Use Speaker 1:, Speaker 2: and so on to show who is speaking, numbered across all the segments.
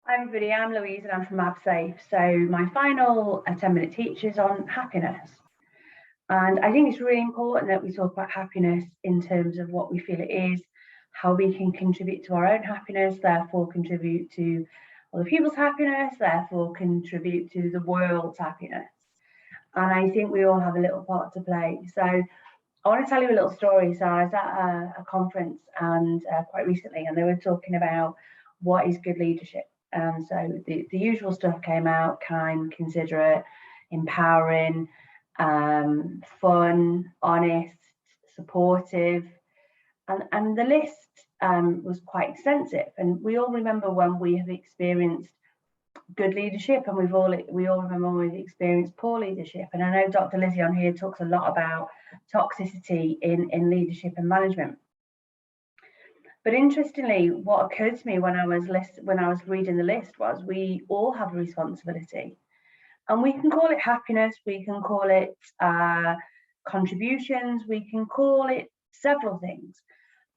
Speaker 1: Hi everybody, I'm Louise and I'm from AbSafe. So my final 10-minute teach is on happiness. And I think it's really important that we talk about happiness in terms of what we feel it is, how we can contribute to our own happiness, therefore contribute to other people's happiness, therefore contribute to the world's happiness. And I think we all have a little part to play. So I want to tell you a little story. So I was at a conference and quite recently, and they were talking about what is good leadership. And so the usual stuff came out: kind, considerate, empowering, fun, honest, supportive. And the list was quite extensive. And we all remember when we have experienced good leadership, and we all remember when we've experienced poor leadership. And I know Dr. Lizzie on here talks a lot about toxicity in leadership and management. But interestingly, what occurred to me when I was reading the list was we all have a responsibility, and we can call it happiness, we can call it contributions, we can call it several things.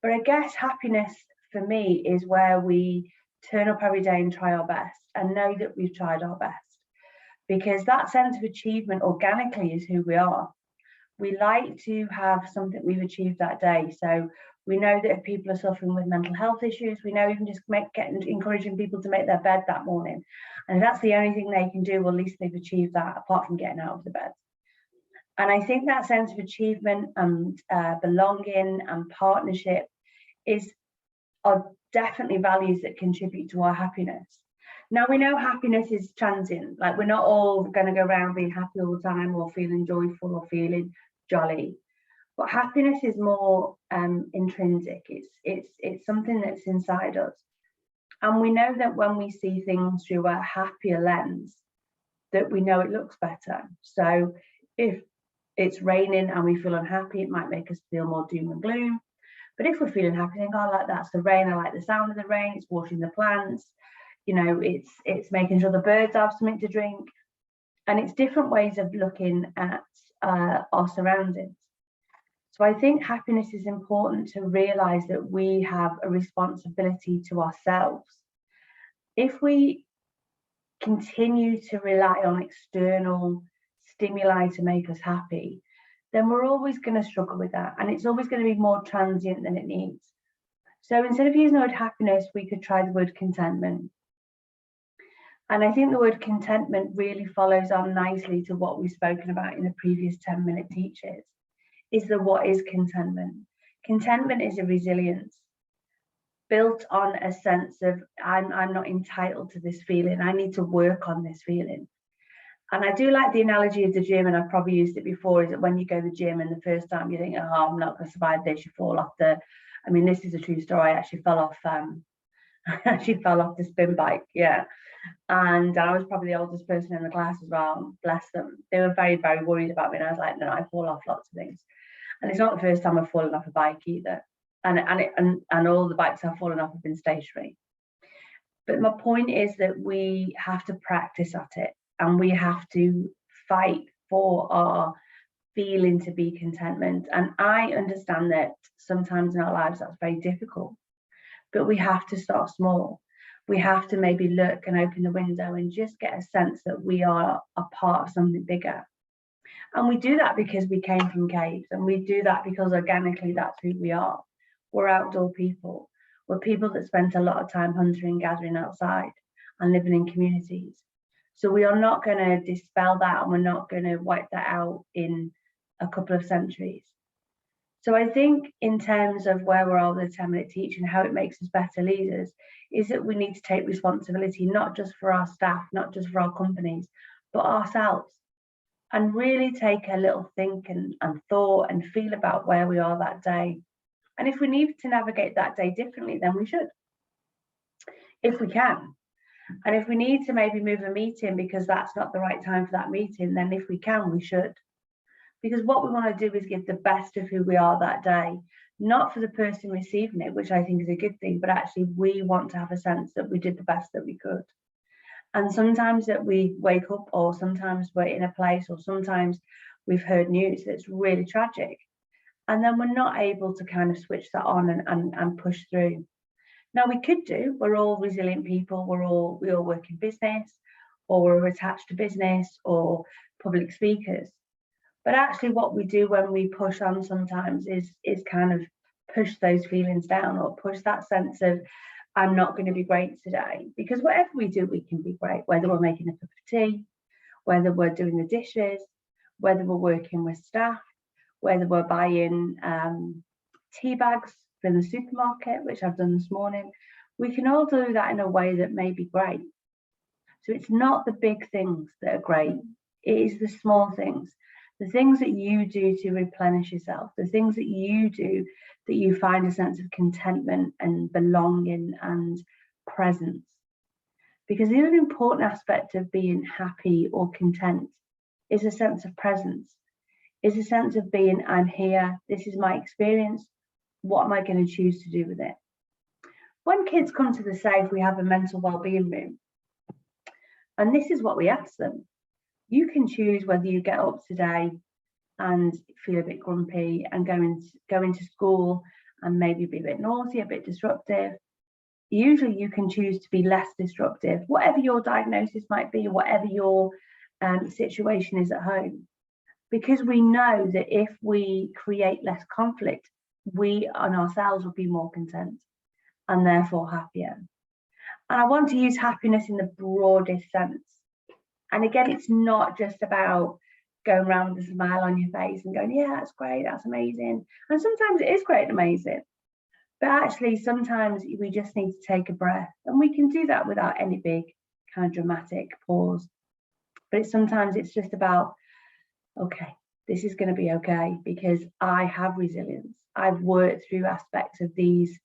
Speaker 1: But I guess happiness for me is where we turn up every day and try our best and know that we've tried our best, because that sense of achievement organically is who we are. We like to have something we've achieved that day. So we know that if people are suffering with mental health issues, we know even just encouraging people to make their bed that morning. And if that's the only thing they can do, well, at least they've achieved that, apart from getting out of the bed. And I think that sense of achievement and belonging and partnership are definitely values that contribute to our happiness. Now, we know happiness is transient. Like, we're not all going to go around being happy all the time or feeling joyful or feeling jolly. But happiness is more intrinsic. It's something that's inside us. And we know that when we see things through a happier lens, that we know it looks better. So if it's raining and we feel unhappy, it might make us feel more doom and gloom. But if we're feeling happy, think, oh, like, that's the rain. I like the sound of the rain. It's watering the plants. You know, it's making sure the birds have something to drink. And it's different ways of looking at our surroundings. So I think happiness is important to realize that we have a responsibility to ourselves. If we continue to rely on external stimuli to make us happy, then we're always going to struggle with that. And it's always going to be more transient than it needs. So instead of using the word happiness, we could try the word contentment. And I think the word contentment really follows on nicely to what we've spoken about in the previous 10-minute teachers. Is the what is contentment? Contentment is a resilience built on a sense of I'm not entitled to this feeling. I need to work on this feeling. And I do like the analogy of the gym, and I've probably used it before, is that when you go to the gym and the first time you think, oh, I'm not going to survive this, you fall off this is a true story. I actually fell off the spin bike. Yeah. And I was probably the oldest person in the class as well. Bless them. They were very, very worried about me. And I was like, no, I fall off lots of things. And it's not the first time I've fallen off a bike either. And all the bikes I've fallen off have been stationary. But my point is that we have to practice at it, and we have to fight for our feeling to be contentment. And I understand that sometimes in our lives that's very difficult, but we have to start small. We have to maybe look and open the window and just get a sense that we are a part of something bigger. And we do that because we came from caves, and we do that because organically that's who we are. We're outdoor people. We're people that spent a lot of time hunting and gathering outside and living in communities. So we are not going to dispel that, and we're not going to wipe that out in a couple of centuries. So I think in terms of where we're at with the 10-minute teaching, how it makes us better leaders, is that we need to take responsibility, not just for our staff, not just for our companies, but ourselves. And really take a little think and thought and feel about where we are that day. And if we need to navigate that day differently, then we should, if we can. And if we need to maybe move a meeting because that's not the right time for that meeting, then if we can, we should. Because what we want to do is give the best of who we are that day, not for the person receiving it, which I think is a good thing, but actually we want to have a sense that we did the best that we could. And sometimes that we wake up, or sometimes we're in a place, or sometimes we've heard news that's really tragic. And then we're not able to kind of switch that on and push through. Now we could do, we're all resilient people, we all work in business, or we're attached to business or public speakers. But actually what we do when we push on sometimes is kind of push those feelings down, or push that sense of, I'm not going to be great today. Because whatever we do, we can be great, whether we're making a cup of tea, whether we're doing the dishes, whether we're working with staff, whether we're buying tea bags from the supermarket, which I've done this morning. We can all do that in a way that may be great. So it's not the big things that are great. It is the small things, the things that you do to replenish yourself, the things that you do that you find a sense of contentment and belonging and presence. Because the other important aspect of being happy or content is a sense of presence, is a sense of being, I'm here, this is my experience, what am I going to choose to do with it? When kids come to the SAFE, we have a mental wellbeing room. And this is what we ask them. You can choose whether you get up today and feel a bit grumpy and go into school and maybe be a bit naughty, a bit disruptive. Usually you can choose to be less disruptive, whatever your diagnosis might be, whatever your situation is at home. Because we know that if we create less conflict, we and ourselves will be more content and therefore happier. And I want to use happiness in the broadest sense. And again, it's not just about going around with a smile on your face and going, yeah, that's great, that's amazing. And sometimes it is great and amazing. But actually, sometimes we just need to take a breath. And we can do that without any big kind of dramatic pause. But sometimes it's just about, okay, this is going to be okay because I have resilience. I've worked through aspects of these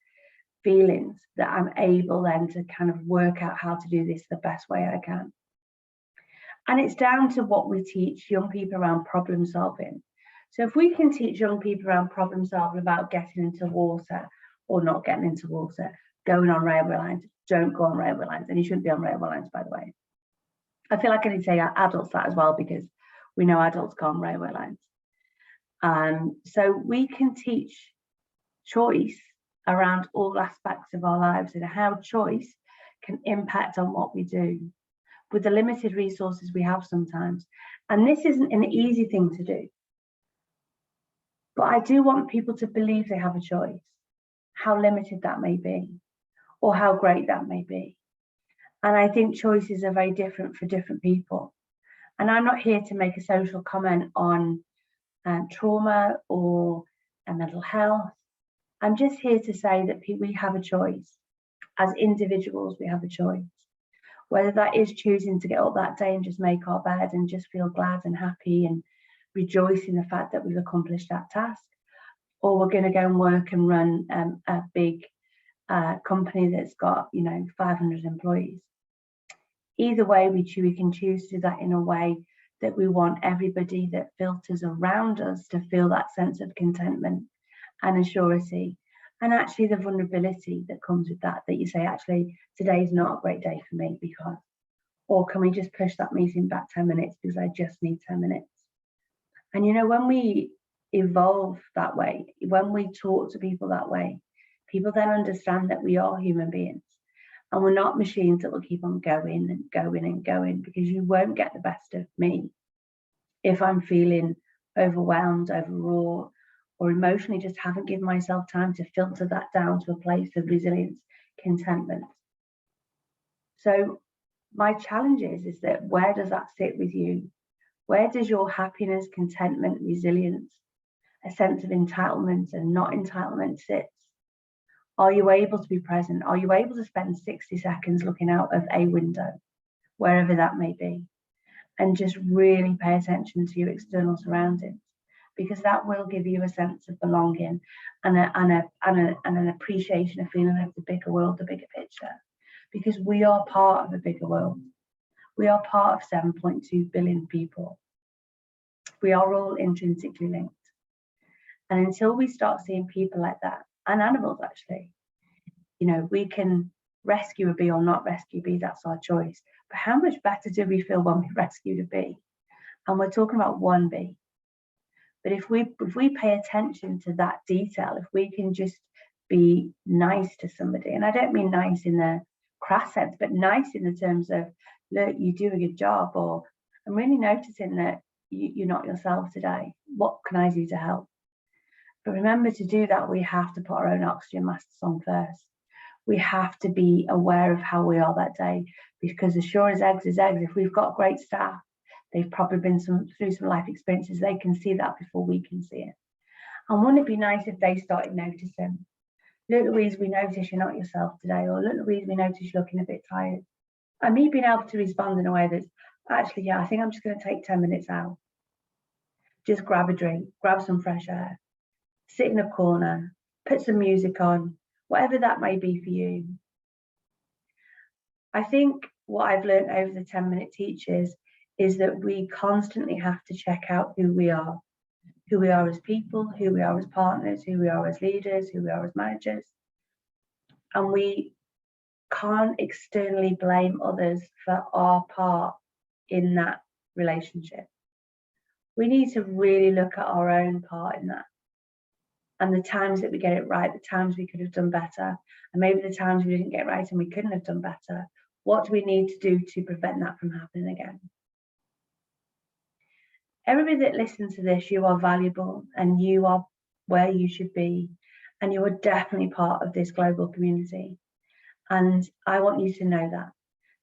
Speaker 1: feelings that I'm able then to kind of work out how to do this the best way I can. And it's down to what we teach young people around problem solving. So if we can teach young people around problem solving about getting into water or not getting into water, going on railway lines, don't go on railway lines. And you shouldn't be on railway lines, by the way. I feel like I need to say adults that as well, because we know adults go on railway lines. So we can teach choice around all aspects of our lives and how choice can impact on what we do with the limited resources we have sometimes. And this isn't an easy thing to do. But I do want people to believe they have a choice, how limited that may be, or how great that may be. And I think choices are very different for different people. And I'm not here to make a social comment on trauma or mental health. I'm just here to say that we have a choice. As individuals, we have a choice. Whether that is choosing to get up that day and just make our bed and just feel glad and happy and rejoice in the fact that we've accomplished that task, or we're going to go and work and run a big company that's got 500 employees. Either way, we can choose to do that in a way that we want everybody that filters around us to feel that sense of contentment and assurity, and actually the vulnerability that comes with that you say, actually, today's not a great day for me because, or can we just push that meeting back 10 minutes because I just need 10 minutes. And when we evolve that way, when we talk to people that way, people then understand that we are human beings and we're not machines that will keep on going and going and going, because you won't get the best of me if I'm feeling overwhelmed, overwrought, or emotionally just haven't given myself time to filter that down to a place of resilience, contentment. So my challenge is that where does that sit with you? Where does your happiness, contentment, resilience, a sense of entitlement and not entitlement sit? Are you able to be present? Are you able to spend 60 seconds looking out of a window, wherever that may be, and just really pay attention to your external surroundings? Because that will give you a sense of belonging and an appreciation, a feeling of the bigger world, the bigger picture. Because we are part of a bigger world. We are part of 7.2 billion people. We are all intrinsically linked. And until we start seeing people like that, and animals actually, we can rescue a bee or not rescue a bee, that's our choice. But how much better do we feel when we rescued a bee? And we're talking about one bee. But if we pay attention to that detail, if we can just be nice to somebody. And I don't mean nice in the crass sense, but nice in the terms of, look, you do a good job, or I'm really noticing that you're not yourself today. What can I do to help? But remember, to do that, we have to put our own oxygen masks on first. We have to be aware of how we are that day, because as sure as eggs is eggs, if we've got great staff, they've probably been through some life experiences, they can see that before we can see it. And wouldn't it be nice if they started noticing, look, Louise, we notice you're not yourself today, or look, Louise, we notice you're looking a bit tired. And me being able to respond in a way that's, actually, yeah, I think I'm just going to take 10 minutes out. Just grab a drink, grab some fresh air, sit in a corner, put some music on, whatever that may be for you. I think what I've learned over the 10-minute teachers is that we constantly have to check out who we are as people, who we are as partners, who we are as leaders, who we are as managers. And we can't externally blame others for our part in that relationship. We need to really look at our own part in that. And the times that we get it right, the times we could have done better, and maybe the times we didn't get right and we couldn't have done better. What do we need to do to prevent that from happening again? Everybody that listens to this, you are valuable and you are where you should be, and you are definitely part of this global community. And I want you to know that.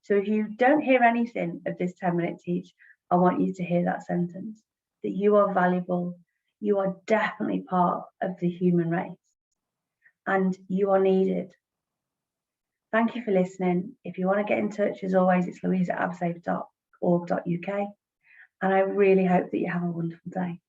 Speaker 1: So if you don't hear anything of this 10-minute teach, I want you to hear that sentence, that you are valuable, you are definitely part of the human race, and you are needed. Thank you for listening. If you want to get in touch, as always, it's louise@absafe.org.uk. And I really hope that you have a wonderful day.